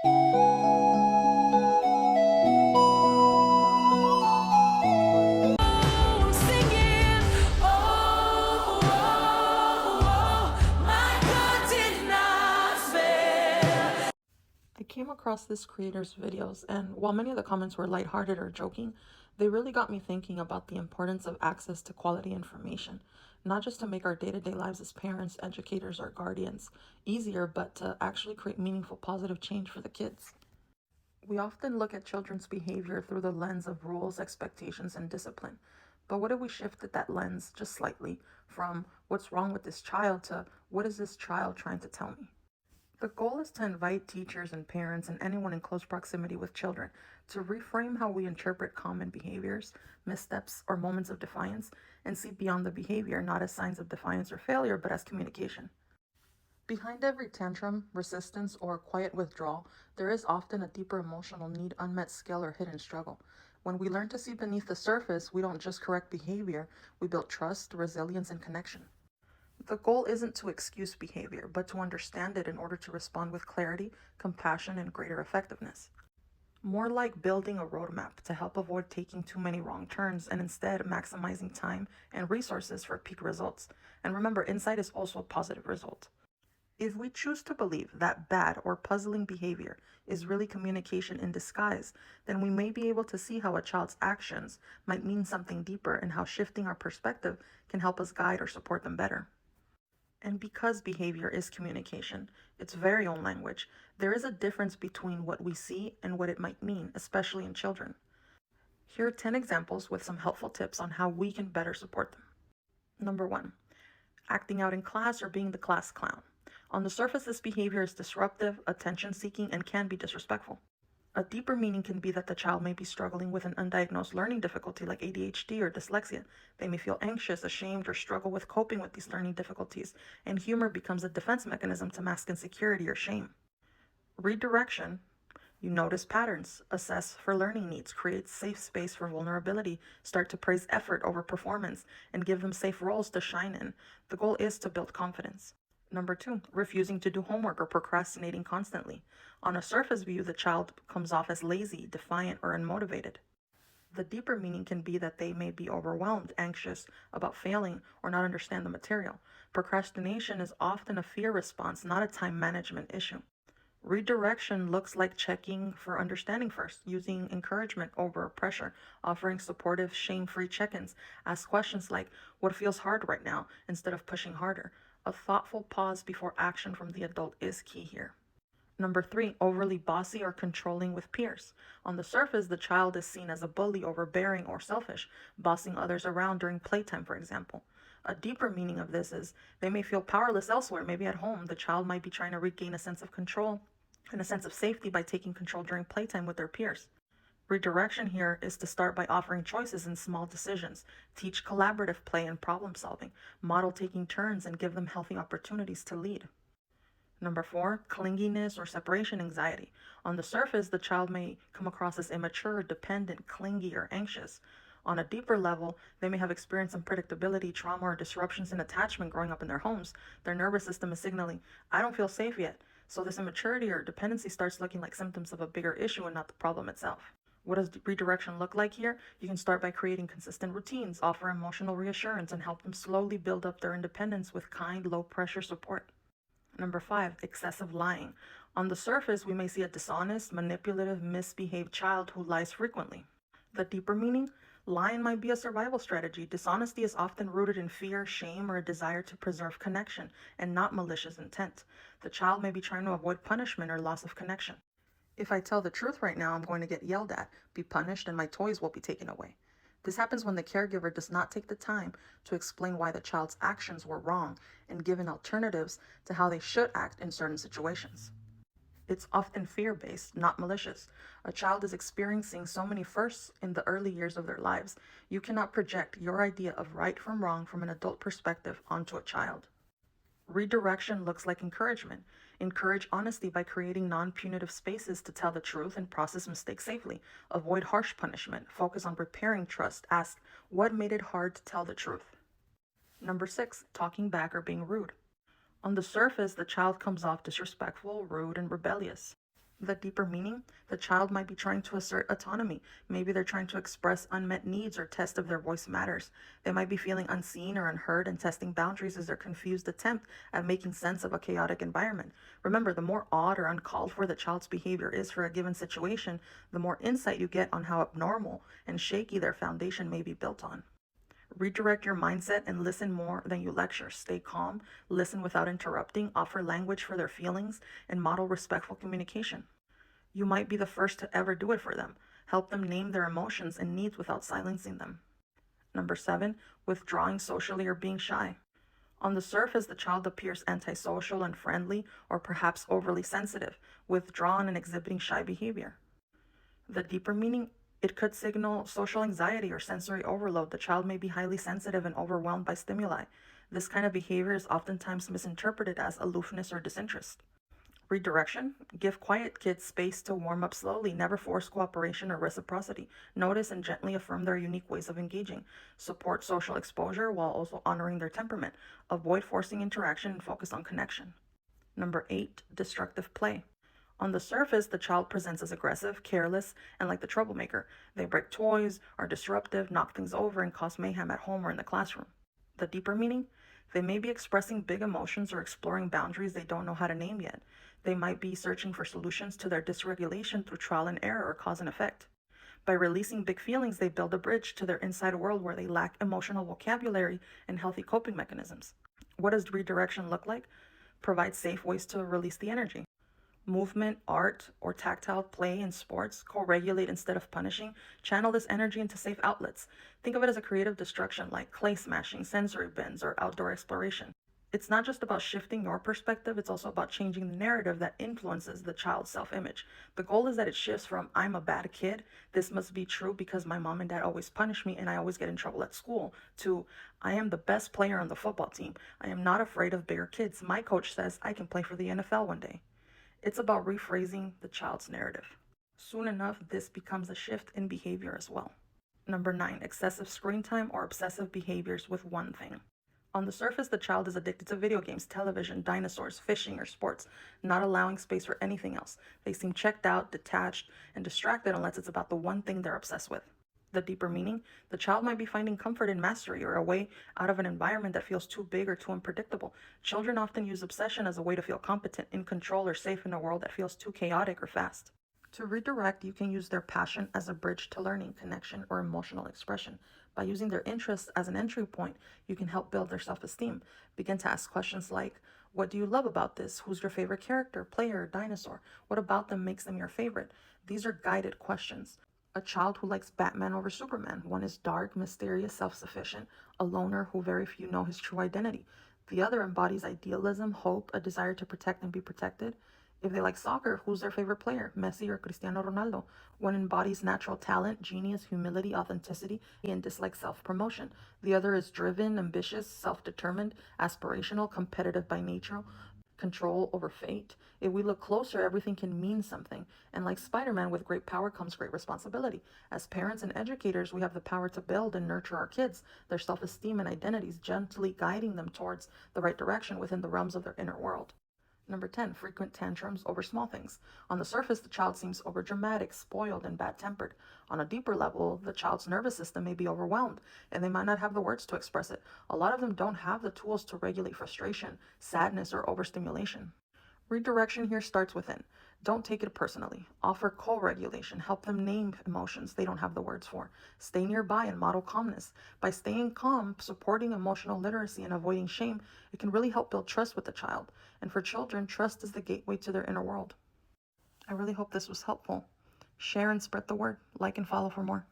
I came across this creator's videos, and while many of the comments were lighthearted or joking, they really got me thinking about the importance of access to quality information, not just to make our day-to-day lives as parents, educators, or guardians easier, but to actually create meaningful, positive change for the kids. We often look at children's behavior through the lens of rules, expectations, and discipline. But what if we shifted that lens just slightly from what's wrong with this child to what is this child trying to tell me? The goal is to invite teachers and parents and anyone in close proximity with children to reframe how we interpret common behaviors, missteps, or moments of defiance, and see beyond the behavior not as signs of defiance or failure, but as communication. Behind every tantrum, resistance, or quiet withdrawal, there is often a deeper emotional need, unmet skill, or hidden struggle. When we learn to see beneath the surface, we don't just correct behavior, we build trust, resilience, and connection. The goal isn't to excuse behavior, but to understand it in order to respond with clarity, compassion, and greater effectiveness. More like building a roadmap to help avoid taking too many wrong turns and instead maximizing time and resources for peak results. And remember, insight is also a positive result. If we choose to believe that bad or puzzling behavior is really communication in disguise, then we may be able to see how a child's actions might mean something deeper and how shifting our perspective can help us guide or support them better. And because behavior is communication, its very own language, there is a difference between what we see and what it might mean, especially in children. Here are 10 examples with some helpful tips on how we can better support them. Number 1, acting out in class or being the class clown. On the surface, this behavior is disruptive, attention-seeking, and can be disrespectful. A deeper meaning can be that the child may be struggling with an undiagnosed learning difficulty like ADHD or dyslexia. They may feel anxious, ashamed, or struggle with coping with these learning difficulties, and humor becomes a defense mechanism to mask insecurity or shame. Redirection. You notice patterns, assess for learning needs, create safe space for vulnerability, start to praise effort over performance, and give them safe roles to shine in. The goal is to build confidence. Number 2, refusing to do homework or procrastinating constantly. On a surface view, the child comes off as lazy, defiant, or unmotivated. The deeper meaning can be that they may be overwhelmed, anxious about failing, or not understand the material. Procrastination is often a fear response, not a time management issue. Redirection looks like checking for understanding first, using encouragement over pressure, offering supportive, shame-free check-ins. Ask questions like, what feels hard right now, instead of pushing harder. A thoughtful pause before action from the adult is key here. Number 3, overly bossy or controlling with peers. On the surface, the child is seen as a bully, overbearing, or selfish, bossing others around during playtime, for example. A deeper meaning of this is they may feel powerless elsewhere, maybe at home. The child might be trying to regain a sense of control and a sense of safety by taking control during playtime with their peers. Redirection here is to start by offering choices in small decisions, teach collaborative play and problem solving, model taking turns, and give them healthy opportunities to lead. Number 4, clinginess or separation anxiety. On the surface, the child may come across as immature, dependent, clingy, or anxious. On a deeper level, they may have experienced unpredictability, trauma, or disruptions in attachment growing up in their homes. Their nervous system is signaling, I don't feel safe yet. So this immaturity or dependency starts looking like symptoms of a bigger issue and not the problem itself. What does redirection look like here? You can start by creating consistent routines, offer emotional reassurance, and help them slowly build up their independence with kind, low-pressure support. Number 5, excessive lying. On the surface, we may see a dishonest, manipulative, misbehaved child who lies frequently. The deeper meaning? Lying might be a survival strategy. Dishonesty is often rooted in fear, shame, or a desire to preserve connection, and not malicious intent. The child may be trying to avoid punishment or loss of connection. If I tell the truth right now, I'm going to get yelled at, be punished, and my toys will be taken away. This happens when the caregiver does not take the time to explain why the child's actions were wrong and given alternatives to how they should act in certain situations. It's often fear-based, not malicious. A child is experiencing so many firsts in the early years of their lives. You cannot project your idea of right from wrong from an adult perspective onto a child. Redirection looks like encouragement. Encourage honesty by creating non-punitive spaces to tell the truth and process mistakes safely. Avoid harsh punishment. Focus on repairing trust. Ask, what made it hard to tell the truth? Number 6, talking back or being rude. On the surface, the child comes off disrespectful, rude, and rebellious. The deeper meaning, the child might be trying to assert autonomy. Maybe they're trying to express unmet needs or test if their voice matters. They might be feeling unseen or unheard and testing boundaries as their confused attempt at making sense of a chaotic environment. Remember, the more odd or uncalled for the child's behavior is for a given situation, the more insight you get on how abnormal and shaky their foundation may be built on. Redirect your mindset and listen more than you lecture. Stay calm, listen without interrupting, offer language for their feelings, and model respectful communication. You might be the first to ever do it for them. Help them name their emotions and needs without silencing them. Number 7, withdrawing socially or being shy. On the surface, the child appears antisocial, unfriendly, or perhaps overly sensitive, withdrawn and exhibiting shy behavior. The deeper meaning, it could signal social anxiety or sensory overload. The child may be highly sensitive and overwhelmed by stimuli. This kind of behavior is oftentimes misinterpreted as aloofness or disinterest. Redirection, give quiet kids space to warm up slowly. Never force cooperation or reciprocity. Notice and gently affirm their unique ways of engaging. Support social exposure while also honoring their temperament. Avoid forcing interaction and focus on connection. Number 8, destructive play. On the surface, the child presents as aggressive, careless, and like the troublemaker. They break toys, are disruptive, knock things over, and cause mayhem at home or in the classroom. The deeper meaning? They may be expressing big emotions or exploring boundaries they don't know how to name yet. They might be searching for solutions to their dysregulation through trial and error or cause and effect. By releasing big feelings, they build a bridge to their inside world where they lack emotional vocabulary and healthy coping mechanisms. What does redirection look like? Provide safe ways to release the energy. Movement, art, or tactile play in sports, co-regulate instead of punishing, channel this energy into safe outlets. Think of it as a creative destruction like clay smashing, sensory bins, or outdoor exploration. It's not just about shifting your perspective, it's also about changing the narrative that influences the child's self-image. The goal is that it shifts from, I'm a bad kid, this must be true because my mom and dad always punish me and I always get in trouble at school, to, I am the best player on the football team. I am not afraid of bigger kids. My coach says I can play for the NFL one day. It's about rephrasing the child's narrative. Soon enough, this becomes a shift in behavior as well. Number 9, excessive screen time or obsessive behaviors with one thing. On the surface, the child is addicted to video games, television, dinosaurs, fishing, or sports, not allowing space for anything else. They seem checked out, detached, and distracted unless it's about the one thing they're obsessed with. The deeper meaning, the child might be finding comfort in mastery or a way out of an environment that feels too big or too unpredictable. Children often use obsession as a way to feel competent, in control, or safe in a world that feels too chaotic or fast. To redirect, you can use their passion as a bridge to learning, connection, or emotional expression. By using their interests as an entry point, you can help build their self-esteem. Begin to ask questions like, what do you love about this? Who's your favorite character, player, dinosaur? What about them makes them your favorite? These are guided questions. A child who likes Batman over Superman. One is dark, mysterious, self-sufficient, a loner who very few know his true identity. The other embodies idealism, hope, a desire to protect and be protected. If they like soccer, who's their favorite player, Messi or Cristiano Ronaldo? One embodies natural talent, genius, humility, authenticity, and dislikes self-promotion. The other is driven, ambitious, self-determined, aspirational, competitive by nature, control over fate. If we look closer, everything can mean something. And like Spider-Man, with great power comes great responsibility. As parents and educators, we have the power to build and nurture our kids, their self-esteem and identities, gently guiding them towards the right direction within the realms of their inner world. Number 10, frequent tantrums over small things. On the surface, the child seems overdramatic, spoiled, and bad-tempered. On a deeper level, the child's nervous system may be overwhelmed, and they might not have the words to express it. A lot of them don't have the tools to regulate frustration, sadness, or overstimulation. Redirection here starts within. Don't take it personally. Offer co-regulation. Help them name emotions they don't have the words for. Stay nearby and model calmness. By staying calm, supporting emotional literacy, and avoiding shame, it can really help build trust with the child. And for children, trust is the gateway to their inner world. I really hope this was helpful. Share and spread the word. Like and follow for more.